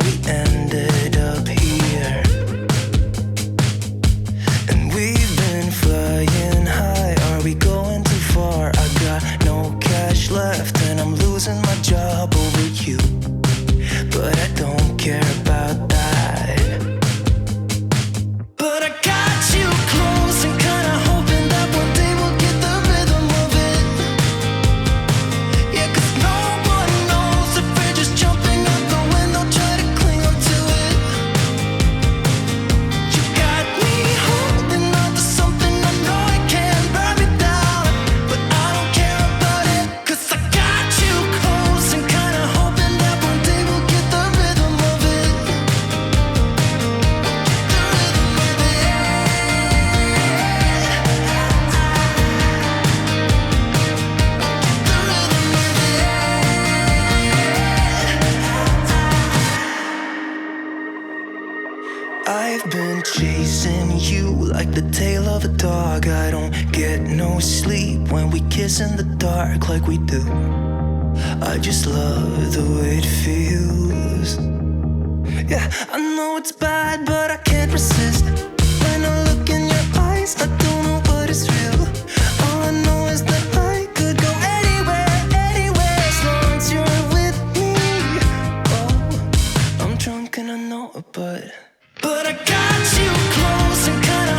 we ended up here. And we've been flying high. Are we going too far? I got no cash left and I'm losing my job over you. But I don't care about that. But I got you close and kinda hoping that one day we'll get the rhythm of it. Yeah, 'cause no one knows if we're just jumping out the window, try to cling on to it. You got me holding on to something I know it can burn me down, but I don't care about it, 'cause I got you close and kinda hoping that one day we'll get the rhythm of it. I've been chasing you like the tail of a dog. I don't get no sleep when we kiss in the dark like we do. I just love the way it feels. Yeah, I know it's bad, but I can't resist. When I look in your eyes, I don't know what is real. All I know is that I could go anywhere, anywhere, as long as you're with me. Oh, I'm drunk and I know it, but I got you close and kinda